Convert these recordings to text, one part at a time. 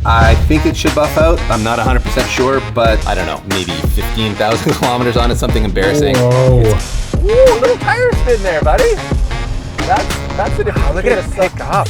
I think it should buff out. I'm not 100% sure, but I don't know, maybe 15,000 kilometers on it, something embarrassing. Whoa. Ooh, little tire spin there, buddy. That's a different. Look at it pick up.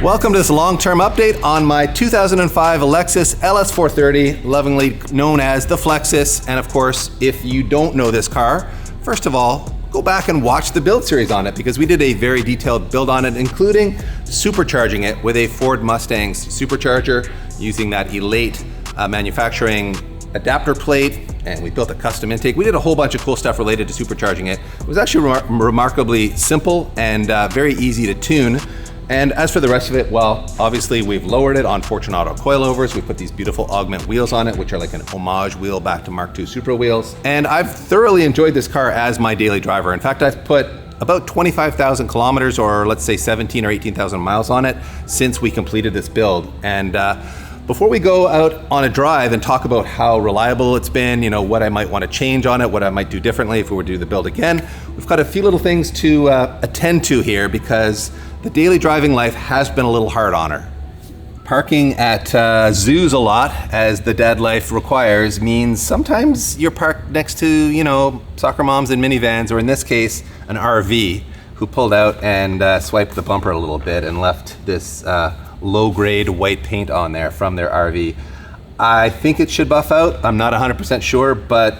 Welcome to this long-term update on my 2005 Lexus LS430, lovingly known as the Flexus. And of course, if you don't know this car, first of all, go back and watch the build series on it because we did a very detailed build on it, including supercharging it with a FORD Mustang Supercharger using that Elate manufacturing adapter plate, and we built a custom intake. We did a whole bunch of cool stuff related to supercharging it. It was actually remarkably simple and very easy to tune. And as for the rest of it, well, obviously we've lowered it on Fortunato coilovers. We put these beautiful augment wheels on it, which are like an homage wheel back to Mark II Supra wheels. And I've thoroughly enjoyed this car as my daily driver. In fact, I've put about 25,000 kilometers, or let's say 17 or 18,000 miles on it since we completed this build. And before we go out on a drive and talk about how reliable it's been, you know, what I might want to change on it, what I might do differently if we were to do the build again, we've got a few little things to attend to here because the daily driving life has been a little hard on her. Parking at zoos a lot, as the dad life requires, means sometimes you're parked next to, you know, soccer moms in minivans, or in this case, an RV, who pulled out and swiped the bumper a little bit and left this low-grade white paint on there from their RV. I think it should buff out. I'm not 100% sure, but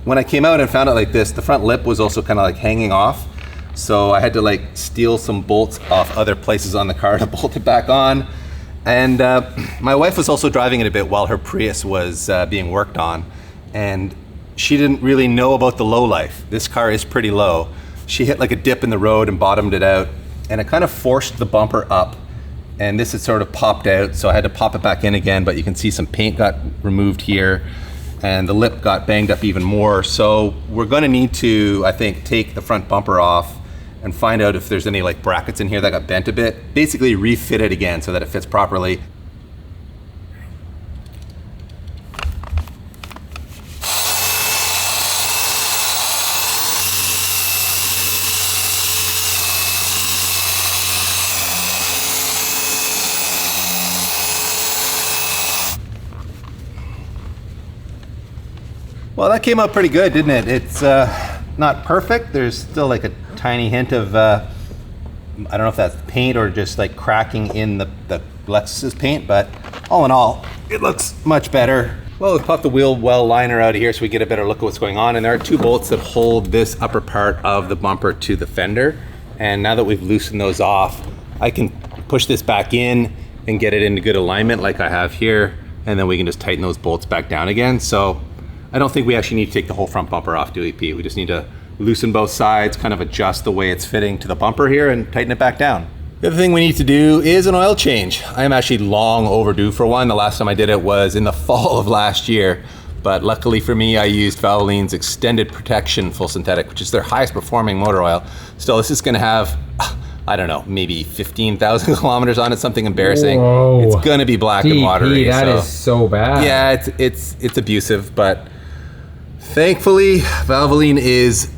when I came out and found it like this, the front lip was also kind of like hanging off. So I had to like steal some bolts off other places on the car to bolt it back on. And my wife was also driving it a bit while her Prius was being worked on. And she didn't really know about the low life. This car is pretty low. She hit like a dip in the road and bottomed it out. And it kind of forced the bumper up. And this had sort of popped out. So I had to pop it back in again, but you can see some paint got removed here. And the lip got banged up even more. So we're gonna need to, I think, take the front bumper off and find out if there's any like brackets in here that got bent a bit. Basically refit it again so that it fits properly. Well, that came out pretty good, didn't it? It's not perfect. There's still like a tiny hint of, I don't know if that's paint or just like cracking in the Lexus paint, but all in all, it looks much better. Well, we've popped the wheel well liner out of here so we get a better look at what's going on. And there are two bolts that hold this upper part of the bumper to the fender. And now that we've loosened those off, I can push this back in and get it into good alignment like I have here. And then we can just tighten those bolts back down again. So I don't think we actually need to take the whole front bumper off, do we, Pete? We just need to loosen both sides, kind of adjust the way it's fitting to the bumper here and tighten it back down. The other thing we need to do is an oil change. I am actually long overdue for one. The last time I did it was in the fall of last year, but luckily for me, I used Valvoline's Extended Protection Full Synthetic, which is their highest performing motor oil. Still, this is gonna have, I don't know, maybe 15,000 kilometers on it, something embarrassing. Whoa. It's gonna be black and watery. That is so bad. Yeah, it's abusive, but thankfully, Valvoline is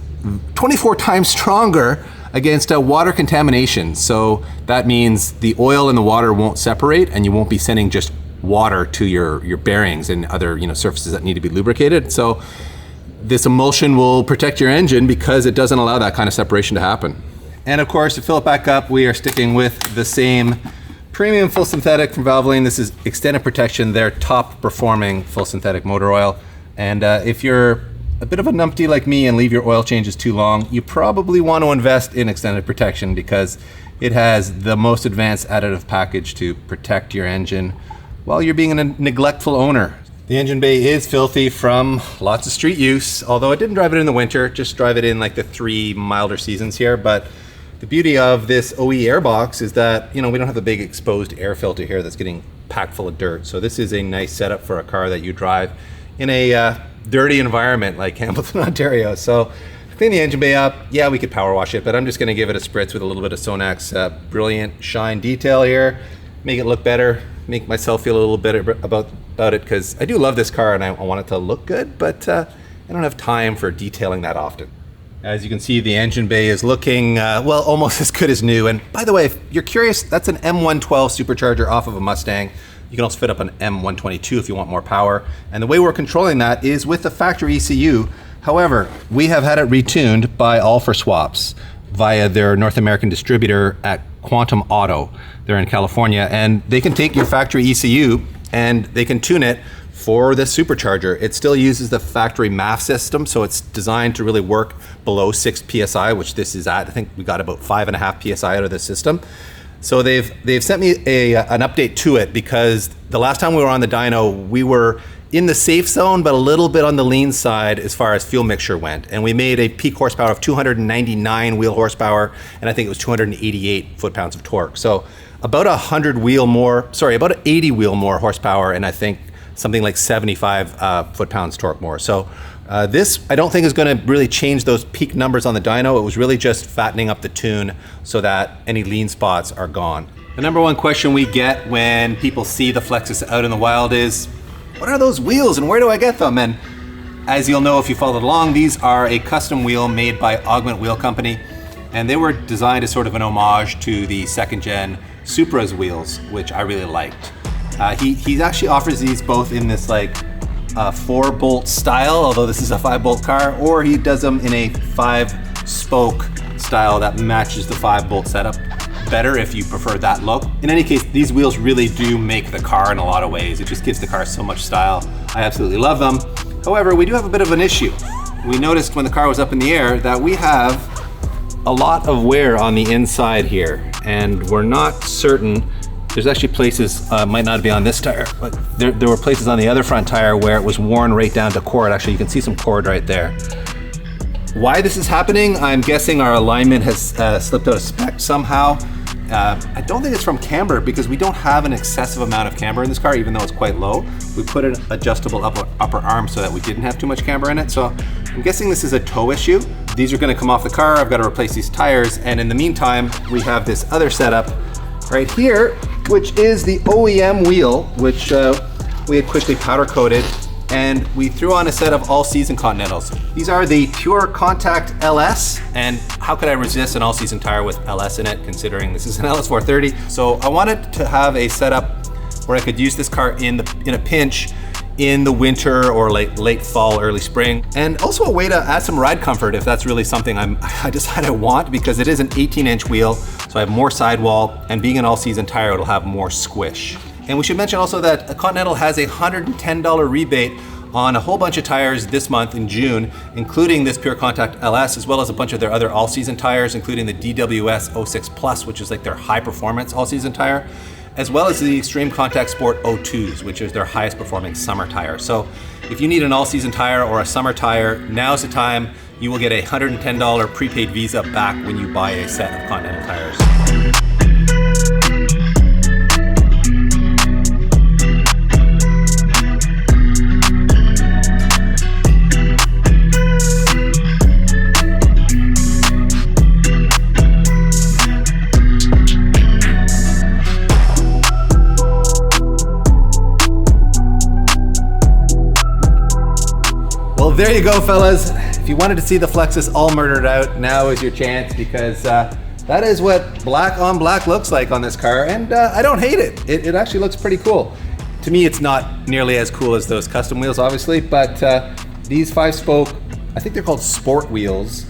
24 times stronger against water contamination. So that means the oil and the water won't separate and you won't be sending just water to your bearings and other surfaces that need to be lubricated. So this emulsion will protect your engine because it doesn't allow that kind of separation to happen. And of course, to fill it back up, we are sticking with the same premium full synthetic from Valvoline. This is Extended Protection, their top performing full synthetic motor oil. And if you're a bit of a numpty like me and leave your oil changes too long, you probably want to invest in extended protection because it has the most advanced additive package to protect your engine while you're being a neglectful owner. The engine bay is filthy from lots of street use, although I didn't drive it in the winter, just drive it in like the 3 milder seasons here. But the beauty of this OE airbox is that, we don't have a big exposed air filter here that's getting packed full of dirt. So this is a nice setup for a car that you drive in a dirty environment like Hamilton, Ontario. So clean the engine bay up. Yeah, we could power wash it, but I'm just gonna give it a spritz with a little bit of Sonak's brilliant shine detail here, make it look better, make myself feel a little better about it, because I do love this car and I want it to look good, but I don't have time for detailing that often. As you can see, the engine bay is looking, well, almost as good as new. And by the way, if you're curious, that's an M112 Supercharger off of a Mustang. You can also fit up an M122 if you want more power. And the way we're controlling that is with the factory ECU. However, we have had it retuned by All for Swaps via their North American distributor at Quantum Auto. They're in California, and they can take your factory ECU and they can tune it for the supercharger. It still uses the factory MAF system, so it's designed to really work below 6 PSI, which this is at. I think we got about 5.5 PSI out of the system. So they've sent me an update to it, because the last time we were on the dyno, we were in the safe zone, but a little bit on the lean side as far as fuel mixture went. And we made a peak horsepower of 299 wheel horsepower, and I think it was 288 foot-pounds of torque. So about 80 wheel more horsepower, and I think something like 75 foot-pounds torque more. So this, I don't think, is going to really change those peak numbers on the dyno. It was really just fattening up the tune so that any lean spots are gone. The number one question we get when people see the Flexus out in the wild is, what are those wheels and where do I get them? And as you'll know if you followed along, these are a custom wheel made by Augment Wheel Company, and they were designed as sort of an homage to the second gen Supra's wheels, which I really liked. He actually offers these both in this like 4-bolt style, although this is a 5-bolt car, or he does them in a 5-spoke style that matches the 5-bolt setup better if you prefer that look. In any case, these wheels really do make the car in a lot of ways. It just gives the car so much style. I absolutely love them. However, we do have a bit of an issue. We noticed when the car was up in the air that we have a lot of wear on the inside here, and we're not certain. There's actually places, might not be on this tire, but there were places on the other front tire where it was worn right down to cord. Actually, you can see some cord right there. Why this is happening, I'm guessing our alignment has slipped out of spec somehow. I don't think it's from camber, because we don't have an excessive amount of camber in this car, even though it's quite low. We put an adjustable upper arm so that we didn't have too much camber in it. So I'm guessing this is a toe issue. These are gonna come off the car. I've got to replace these tires. And in the meantime, we have this other setup right here, which is the OEM wheel, which we had quickly powder coated, and we threw on a set of all-season Continentals. These are the Pure Contact LS, and how could I resist an all-season tire with LS in it, considering this is an LS430? So I wanted to have a setup where I could use this car in a pinch in the winter or late fall, early spring, and also a way to add some ride comfort if that's really something I decide I want, because it is an 18-inch wheel, so I have more sidewall, and being an all-season tire, it'll have more squish. And we should mention also that Continental has a $110 rebate on a whole bunch of tires this month in June, including this Pure Contact LS, as well as a bunch of their other all-season tires, including the DWS 06 Plus, which is like their high-performance all-season tire, as well as the Extreme Contact Sport 02s, which is their highest performing summer tire. So if you need an all-season tire or a summer tire, now's the time. You will get a $110 prepaid Visa back when you buy a set of Continental tires. Well, there you go, fellas. If you wanted to see the Flexus all murdered out, now is your chance, because that is what black on black looks like on this car, and I don't hate it. It actually looks pretty cool. To me, it's not nearly as cool as those custom wheels, obviously, but these 5-spoke, I think they're called sport wheels,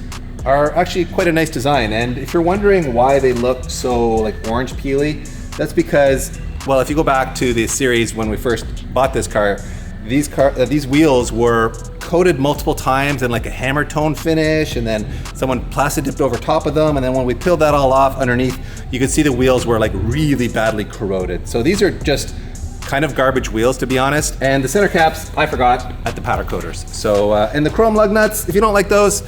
are actually quite a nice design. And if you're wondering why they look so like orange peely, that's because, well, if you go back to the series when we first bought this car, these wheels were coated multiple times in like a hammer tone finish, and then someone plastic dipped over top of them, and then when we peeled that all off underneath, you could see the wheels were like really badly corroded. So these are just kind of garbage wheels, to be honest. And the center caps, I forgot at the powder coaters. So and the chrome lug nuts, if you don't like those,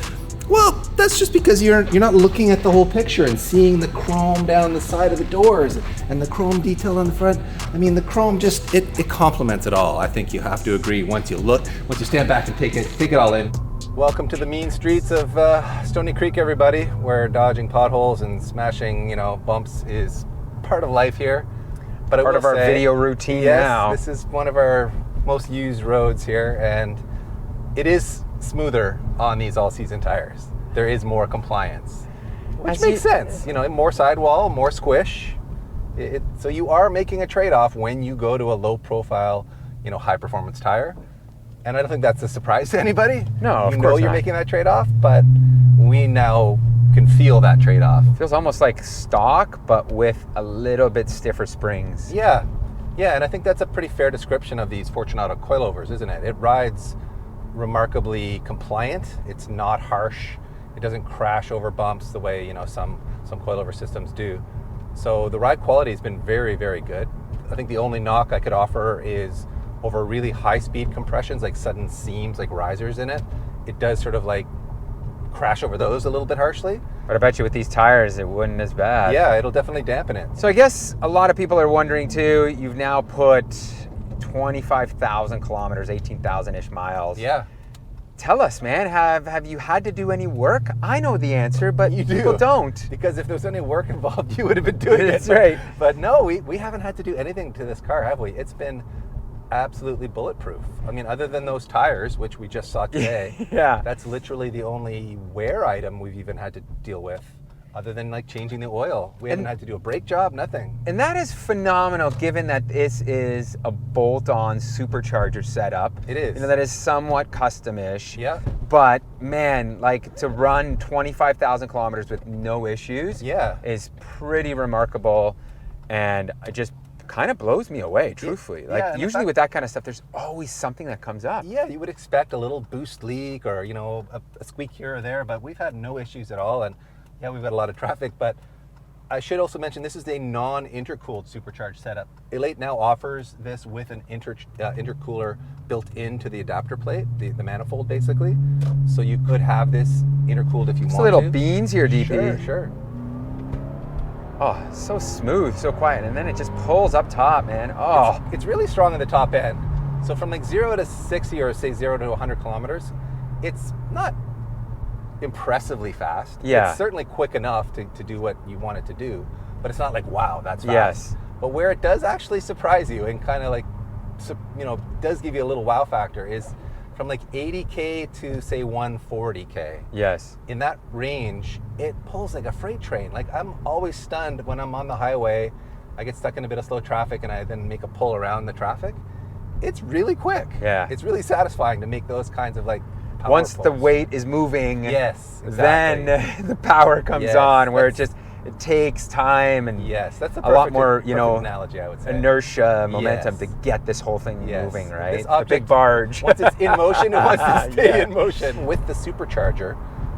well, that's just because you're not looking at the whole picture and seeing the chrome down the side of the doors and the chrome detail on the front. I mean, the chrome just, it complements it all. I think you have to agree once you stand back and take it all in. Welcome to the mean streets of Stony Creek, everybody, where dodging potholes and smashing, bumps is part of life here. But part of our video routine now. Yes, this is one of our most used roads here, and it is smoother on these all-season tires. There is more compliance, which makes sense. More sidewall, more squish. So you are making a trade-off when you go to a low-profile, high-performance tire. And I don't think that's a surprise to anybody. No, of course You know you're not. making that trade-off, but we now can feel that trade-off. Feels almost like stock, but with a little bit stiffer springs. Yeah, and I think that's a pretty fair description of these Fortunato coilovers, isn't it? It rides remarkably compliant. It's not harsh. It doesn't crash over bumps the way some coilover systems do. So the ride quality has been very, very good. I think the only knock I could offer is over really high speed compressions, like sudden seams, like risers in it. It does sort of like crash over those a little bit harshly. But I bet you with these tires, it wouldn't as bad. Yeah, it'll definitely dampen it. So I guess a lot of people are wondering too, you've now put 25,000 kilometers, 18,000-ish miles. Yeah. Tell us, man, have you had to do any work? I know the answer, but people don't. Because if there was any work involved, you would have been doing it. That's right. But no, we haven't had to do anything to this car, have we? It's been absolutely bulletproof. I mean, other than those tires, which we just saw today, yeah, that's literally the only wear item we've even had to deal with, other than like changing the oil. We haven't had to do a brake job, nothing. And that is phenomenal, given that this is a bolt-on supercharger setup. It is. That is somewhat custom-ish. Yeah. But man, like to run 25,000 kilometers with no issues is pretty remarkable, and it just kind of blows me away, truthfully. Like usually with that kind of stuff, there's always something that comes up. Yeah, you would expect a little boost leak or a squeak here or there, but we've had no issues at all. And yeah, we've got a lot of traffic, but I should also mention this is a non-intercooled supercharged setup. Elate now offers this with an intercooler built into the adapter plate, the manifold basically. So you could have this intercooled if you want to. Little beans here, DP. Sure. Oh, so smooth, so quiet, and then it just pulls up top, man. Oh, it's really strong in the top end. So from like 0 to 60 or say 0 to 100 kilometers, it's not impressively fast. Yeah. It's certainly quick enough to do what you want it to do, but it's not like, wow, that's fast. Yes. But where it does actually surprise you and kind of like, does give you a little wow factor is from like 80K to say 140K. Yes. In that range, it pulls like a freight train. Like I'm always stunned when I'm on the highway, I get stuck in a bit of slow traffic and I then make a pull around the traffic. It's really quick. Yeah. It's really satisfying to make those kinds of like power once pulls. The weight is moving, yes, exactly. then the power comes on, where it takes time and that's a lot more, analogy, I would say. Inertia, momentum to get this whole thing moving, right? The big barge. Once it's in motion, it wants to stay in motion. With the supercharger,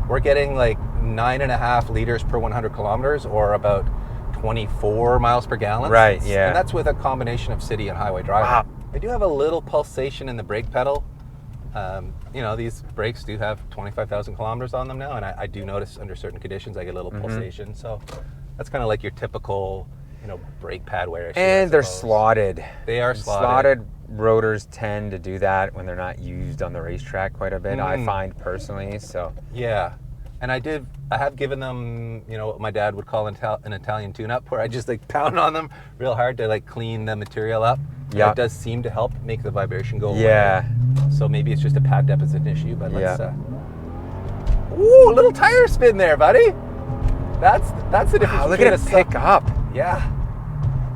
we're getting like 9.5 liters per 100 kilometers, or about 24 miles per gallon. Right, yeah. And that's with a combination of city and highway driving. Wow. I do have a little pulsation in the brake pedal. These brakes do have 25,000 kilometers on them now, and I do notice under certain conditions I get a little pulsation. So that's kind of like your typical, brake pad wear issue. And they're slotted. They are slotted. Slotted rotors tend to do that when they're not used on the racetrack quite a bit, I find personally. So yeah. And I have given them, what my dad would call an Italian tune-up, where I just like pound on them real hard to like clean the material up. Yeah. It does seem to help make the vibration go away. Yeah. So maybe it's just a pad deficit issue, but let's ooh, a little tire spin there, buddy. That's the difference. Wow, look at it pick up. Yeah.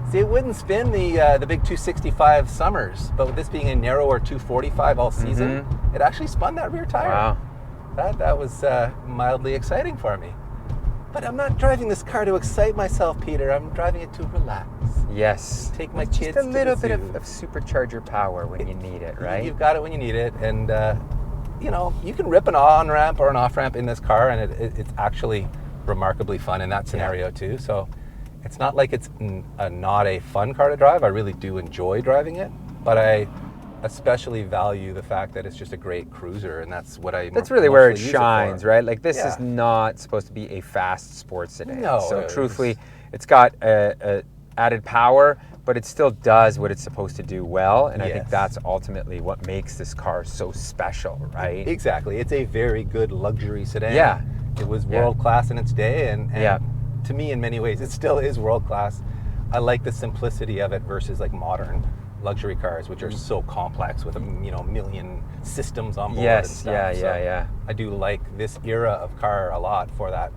See, it wouldn't spin the big 265 summers, but with this being a narrower 245 all season, it actually spun that rear tire. Wow. That was mildly exciting for me. But I'm not driving this car to excite myself, Peter. I'm driving it to relax. Yes. Take my kids just a to little the bit zoo. of supercharger power when you need it, right? You've got it when you need it, and you know, you can rip an on-ramp or an off-ramp in this car, and it's actually remarkably fun in that scenario too. So it's not like it's not a fun car to drive. I really do enjoy driving it, but I especially value the fact that it's just a great cruiser, and that's what I. That's really where it shines, right? Like this is not supposed to be a fast sports sedan. No. So truthfully, it's got a added power, but it still does what it's supposed to do well, and I think that's ultimately what makes this car so special, right? Exactly. It's a very good luxury sedan. Yeah. It was world class in its day, and to me, in many ways, it still is world class. I like the simplicity of it versus like modern luxury cars, which are so complex with a million systems on board. Yes, and stuff. yeah. I do like this era of car a lot for that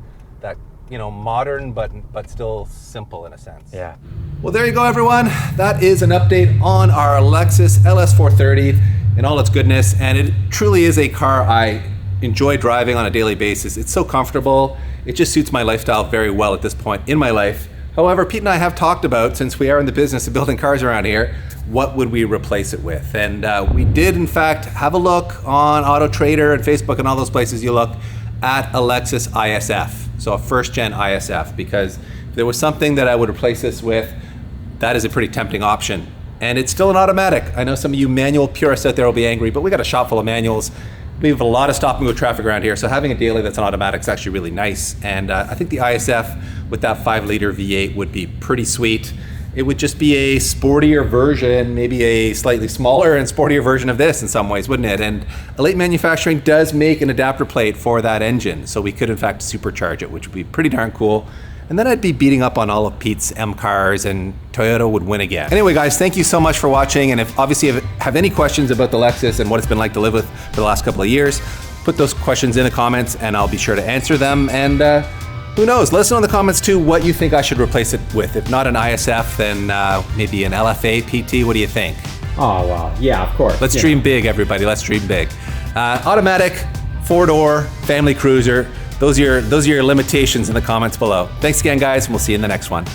modern but still simple in a sense. Yeah. Well, there you go, everyone. That is an update on our Lexus LS430 and all its goodness, and it truly is a car I enjoy driving on a daily basis. It's so comfortable. It just suits my lifestyle very well at this point in my life. However, Pete and I have talked about, since we are in the business of building cars around here, what would we replace it with? And we did, in fact, have a look on Auto Trader and Facebook and all those places you look at a Lexus ISF, so a first-gen ISF, because if there was something that I would replace this with, that is a pretty tempting option. And it's still an automatic. I know some of you manual purists out there will be angry, but we got a shop full of manuals. We have a lot of stop and go traffic around here, so having a daily that's an automatic is actually really nice. And I think the ISF with that 5-liter V8 would be pretty sweet. It would just be a sportier version, maybe a slightly smaller and sportier version of this in some ways, wouldn't it? And Elite Manufacturing does make an adapter plate for that engine, so we could in fact supercharge it, which would be pretty darn cool. And then I'd be beating up on all of Pete's M cars and Toyota would win again. Anyway, guys, thank you so much for watching. And if obviously you have any questions about the Lexus and what it's been like to live with for the last couple of years, put those questions in the comments and I'll be sure to answer them. And who knows, let us know in the comments too what you think I should replace it with. If not an ISF, then maybe an LFA PT. What do you think? Oh, wow. Yeah, of course. Let's dream big, everybody. Let's dream big. Automatic, 4-door, family cruiser. Those are your limitations in the comments below. Thanks again, guys, and we'll see you in the next one.